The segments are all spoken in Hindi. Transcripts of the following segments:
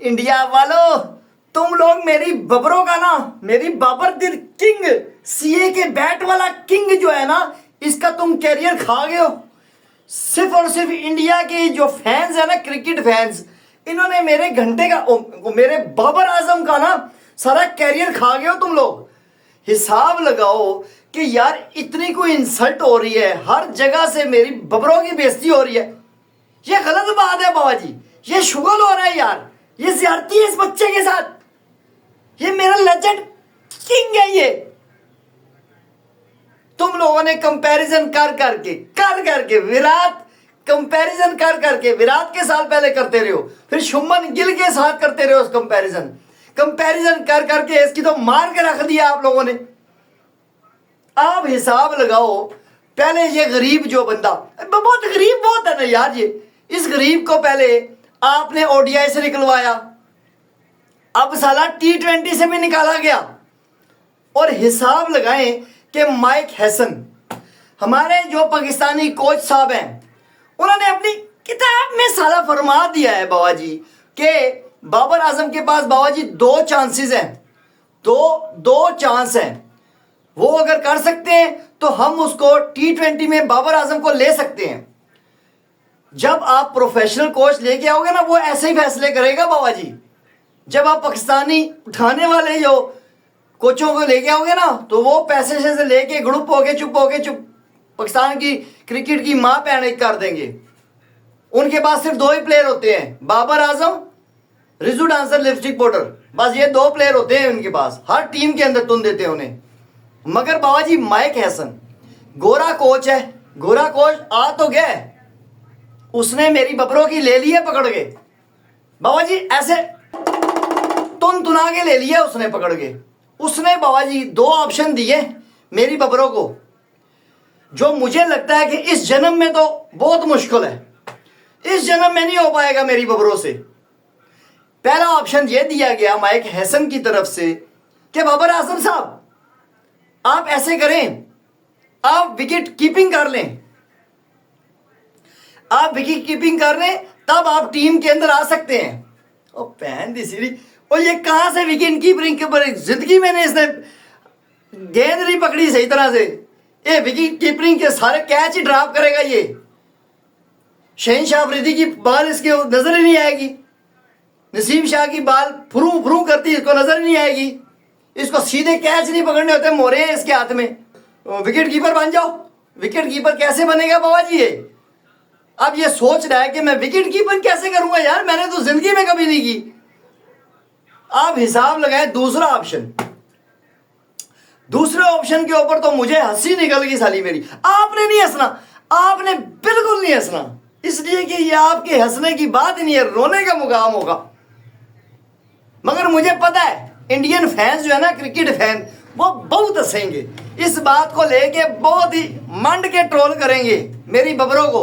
इंडिया वालों, तुम लोग मेरी बबरों का ना, मेरी बाबर दिल किंग, सीए के बैट वाला किंग जो है ना, इसका तुम कैरियर खा गए हो। सिर्फ और सिर्फ इंडिया के जो फैंस है ना, क्रिकेट फैंस, इन्होंने मेरे घंटे का मेरे बाबर आजम का ना सारा कैरियर खा गए हो तुम लोग। हिसाब लगाओ कि यार इतनी कोई इंसल्ट हो रही है, हर जगह से मेरी बबरों की बेइज्जती हो रही है। ये गलत बात है बाबा जी, ये शुगल हो रहा है यार, ये ज्यादती है इस बच्चे के साथ। ये मेरा लेजेंड किंग है ये। तुम लोगों ने कंपैरिजन कर करके विराट, कंपैरिजन कर करके विराट के साल पहले करते रहे हो, फिर शुभमन गिल के साथ करते रहे हो कंपैरिजन कर करके इसकी तो मार के रख दिया आप लोगों ने। आप हिसाब लगाओ, पहले ये गरीब जो बंदा, बहुत गरीब बहुत है ना यार ये, इस गरीब को पहले आपने ओडीआई से निकलवाया, अब साला T20 से भी निकाला गया। और हिसाब लगाएं कि माइक हैसन, हमारे जो पाकिस्तानी कोच साहब हैं, उन्होंने अपनी किताब में साला फरमा दिया है बाबा जी कि बाबर आजम के पास बाबा जी दो चांसेस हैं, दो चांस हैं। वो अगर कर सकते हैं तो हम उसको T20 में बाबर आजम को ले सकते हैं। जब आप प्रोफेशनल कोच लेके आओगे ना, वो ऐसे ही फैसले करेगा बाबा जी। जब आप पाकिस्तानी उठाने वाले जो कोचों को लेके आओगे ना, तो वो पैसे से लेके ग्रुप हो के चुप पाकिस्तान की क्रिकेट की मां पैनिक कर देंगे। उनके पास सिर्फ दो ही प्लेयर होते हैं, Babar Azam, Riju dancer, lipstick powder, बस ये दो प्लेयर होते हैं उनके पास, हर टीम के अंदर तुम देते हैं उन्हें। मगर बाबा जी माइक हैसन गोरा कोच है, गोरा कोच आ तो गया, उसने मेरी बबरों की ले ली है पकड़ के बाबा जी, ऐसे तुना के ले लिया उसने पकड़ के। उसने बाबा जी दो ऑप्शन दिए मेरी बबरों को, जो मुझे लगता है कि इस जन्म में तो बहुत मुश्किल है, इस जन्म में नहीं हो पाएगा मेरी बबरों से। पहला ऑप्शन यह दिया गया माइक हैसन की तरफ से कि बाबर आजम साहब आप ऐसे करें, आप विकेट कीपिंग कर लें, आप विकेट कीपिंग कर लें, तब आप टीम के अंदर आ सकते हैं। ओ पहन दी सीरी, और ये कहां से विकेट कीपिंग के ऊपर, जिंदगी में इसने गेंद नहीं पकड़ी सही तरह से। ये विकेट कीपिंग के सारे कैच ही ड्रॉप करेगा ये। शहनशाह अफरीदी की बाल इसके नजर ही नहीं आएगी, नसीम शाह की बाल फ्रू फ्रू करती इसको नजर ही नहीं आएगी। इसको सीधे कैच नहीं पकड़ने होते, मोरे हैं इसके हाथ में। विकेट कीपर बन जाओ। विकेट कीपर कैसे बनेगा बाबा जी ये? अब ये सोच रहा है कि मैं विकेट कीपर कैसे करूंगा यार, मैंने तो जिंदगी में कभी नहीं की। आप हिसाब लगाएं दूसरा ऑप्शन, दूसरे ऑप्शन के ऊपर तो मुझे हंसी निकल गई साली मेरी। आपने नहीं हंसना, आपने बिल्कुल नहीं हंसना, इसलिए कि ये आपके हंसने की बात ही नहीं है, रोने का मुकाम होगा। मगर मुझे पता है इंडियन फैंस जो है ना, क्रिकेट फैन, वो बहुत हंसेंगे इस बात को लेके, बहुत ही मंड के ट्रोल करेंगे मेरी बबरों को।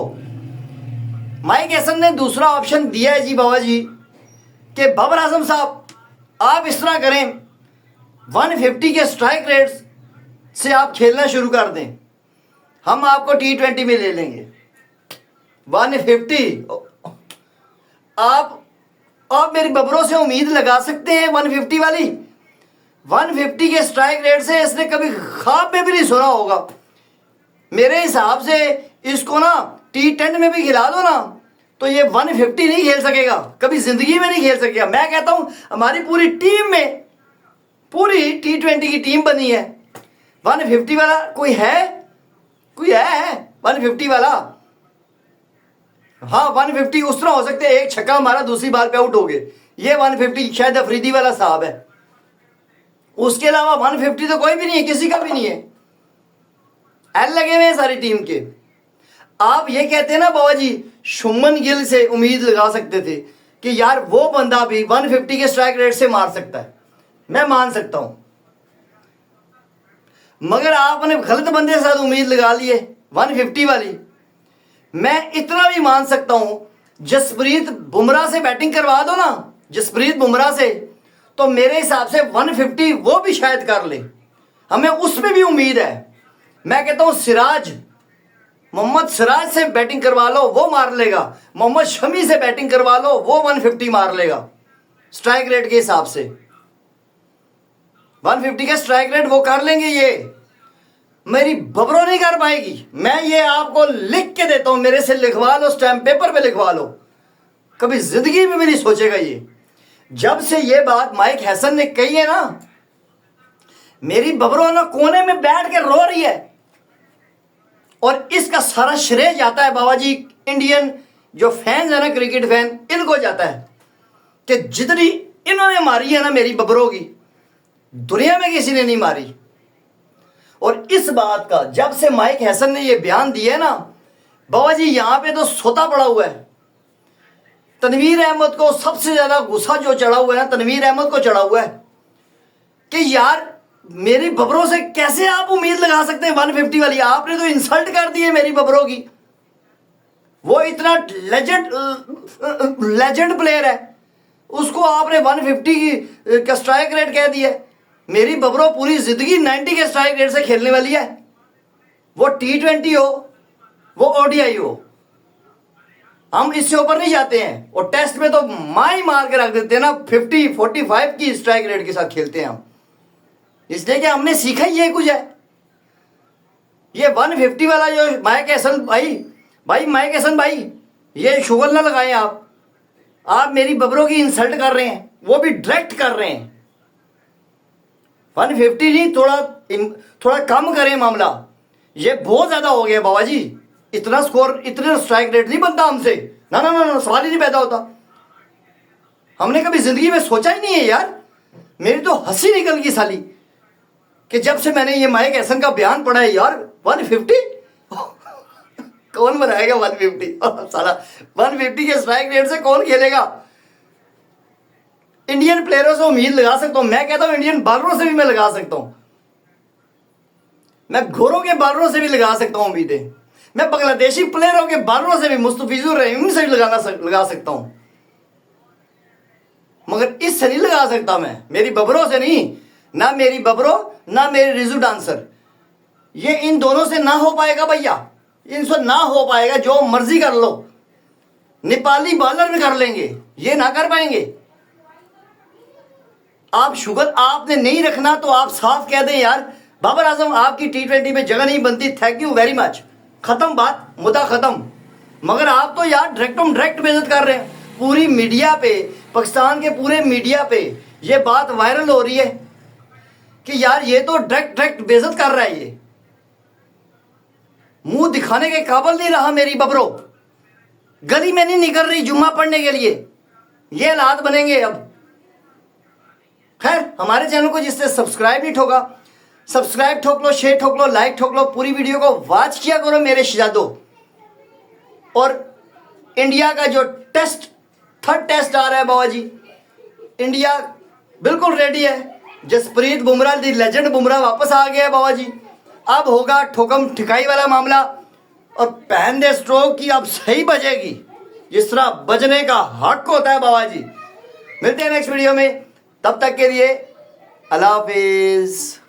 माइक हैसन ने दूसरा ऑप्शन दिया है जी बाबा जी कि बाबर आजम साहब आप इस तरह करें, 150 के स्ट्राइक रेट से आप खेलना शुरू कर दें, हम आपको T20 में ले लेंगे। 150 आप मेरी बबरों से उम्मीद लगा सकते हैं 150 वाली। 150 के स्ट्राइक रेट से इसने कभी ख्वाब में भी नहीं सुना होगा। मेरे हिसाब से इसको ना T10 में भी खिला दो ना, तो ये 150 नहीं खेल सकेगा, कभी जिंदगी में नहीं खेल सकेगा। मैं कहता हूं हमारी पूरी टीम में, पूरी T20 की टीम बनी है, 150 वाला कोई है 150 वाला? हाँ 150 उस तरह हो सकते हैं, एक छक्का हमारा दूसरी बाल पे आउट हो गए, ये 150 शायद अफरीदी वाला साहब है। उसके अलावा 150 तो कोई भी नहीं है, किसी का भी नहीं है। एल लगे हुए हैं सारी टीम के। आप ये कहते हैं ना बाबा जी, शुभमन गिल से उम्मीद लगा सकते थे कि यार वो बंदा भी 150 के स्ट्राइक रेट से मार सकता है, मैं मान सकता हूं। मगर आपने गलत बंदे के साथ उम्मीद लगा ली है 150 वाली। मैं इतना भी मान सकता हूं, जसप्रीत बुमराह से बैटिंग करवा दो ना, जसप्रीत बुमराह से, तो मेरे हिसाब से 150 वो भी शायद कर ले, हमें उसमें भी उम्मीद है। मैं कहता हूं मोहम्मद सिराज से बैटिंग करवा लो, वो मार लेगा। मोहम्मद शमी से बैटिंग करवा लो, वो 150 मार लेगा। स्ट्राइक रेट के हिसाब से। 150 का स्ट्राइक रेट वो कर लेंगे, ये मेरी बबरो नहीं कर पाएगी। मैं ये आपको लिख के देता हूं, मेरे से लिखवा लो, स्टैम्प पेपर पे लिखवा लो, कभी जिंदगी में भी नहीं सोचेगा ये। जब से ये बात माइक हैसन ने कही है ना, मेरी बबरो ना कोने में बैठ के रो रही है। और इसका सारा श्रेय जाता है बाबा जी, इंडियन जो फैंस है ना, क्रिकेट फैन, इनको जाता है कि जितनी इन्होंने मारी है ना मेरी बबरो की, दुनिया में किसी ने नहीं मारी। और इस बात का जब से माइक हैसन ने ये बयान दिया है ना बाबा जी, यहां पे तो सोता पड़ा हुआ है। तनवीर अहमद को सबसे ज्यादा गुस्सा जो चढ़ा हुआ है ना, तनवीर अहमद को चढ़ा हुआ है कि यार मेरी बबरों से कैसे आप उम्मीद लगा सकते हैं 150 वाली। आपने तो इंसल्ट कर दी है मेरी बबरों की। वो इतना लेजेंड प्लेयर है, उसको आपने 150 की का स्ट्राइक रेट कह दिया। मेरी बबरो पूरी जिंदगी 90 के स्ट्राइक रेट से खेलने वाली है, वो T20 हो वो ODI हो, हम इससे ऊपर नहीं जाते हैं। और टेस्ट में तो माई मार के रख देते हैं ना, 50 45 की स्ट्राइक रेट के साथ खेलते हैं हम, इसलिए कि हमने सीखा ही ये कुछ है। ये 150 वाला जो माइक हैसन भाई माइक हैसन भाई, ये शुगर ना लगाएं आप मेरी बबरों की इंसल्ट कर रहे हैं, वो भी डायरेक्ट कर रहे हैं। 150 नहीं, थोड़ा कम करें मामला, ये बहुत ज्यादा हो गया बाबा जी। इतना स्कोर, इतना स्ट्राइक रेट नहीं बनता हमसे, ना ना ना ना, सवाल ही नहीं पैदा होता। हमने कभी जिंदगी में सोचा ही नहीं है यार। मेरी तो हंसी निकल गई साली कि जब से मैंने ये माइक हैसन का बयान पढ़ा है यार। 150 कौन बनाएगा 150 साला, 150 के स्ट्राइक रेट से कौन खेलेगा। इंडियन प्लेयरों से उम्मीद लगा सकता हूं, मैं कहता हूं इंडियन बॉलरों से भी मैं लगा सकता हूं, मैं घोरों के बॉलरों से भी लगा सकता हूं उम्मीदें, मैं बांग्लादेशी प्लेयरों के बॉलरों से भी, मुस्तफिजुर रहीम से भी लगा सकता हूं, मगर इससे नहीं लगा सकता मैं, मेरी बबरों से नहीं। ना मेरी बबरो ना मेरी रिजू डांसर, ये इन दोनों से ना हो पाएगा भैया, इनसे ना हो पाएगा। जो मर्जी कर लो, नेपाली बॉलर भी कर लेंगे, ये ना कर पाएंगे। आप शुगर आपने नहीं रखना तो आप साफ कह दें यार बाबर आजम आपकी T20 में जगह नहीं बनती, थैंक यू वेरी मच, खत्म बात, मुद्दा खत्म। मगर आप तो यार डायरेक्ट बेइज्जत कर रहे हैं। पूरी मीडिया पे, पाकिस्तान के पूरे मीडिया पे ये बात वायरल हो रही है कि यार ये तो डायरेक्ट बेइज्जत कर रहा है, ये मुंह दिखाने के काबिल नहीं रहा मेरी बबरो। गली में नहीं निकल रही जुम्मा पढ़ने के लिए, ये हालात बनेंगे अब। खैर, हमारे चैनल को जिससे सब्सक्राइब नहीं ठोका, सब्सक्राइब ठोक लो, शेयर ठोक लो, लाइक ठोक लो, पूरी वीडियो को वॉच किया करो मेरे शहजादों। और इंडिया का जो थर्ड टेस्ट आ रहा है बाबा जी, इंडिया बिल्कुल रेडी है। जसप्रीत बुमराह, दी लेजेंड बुमराह वापस आ गया है बाबा जी। अब होगा ठोकम ठिकाई वाला मामला, और पहन दे स्ट्रोक की अब सही बजेगी, जिस तरह बजने का हक होता है बाबा जी। मिलते हैं नेक्स्ट वीडियो में, तब तक के लिए अल्लाह हाफिज।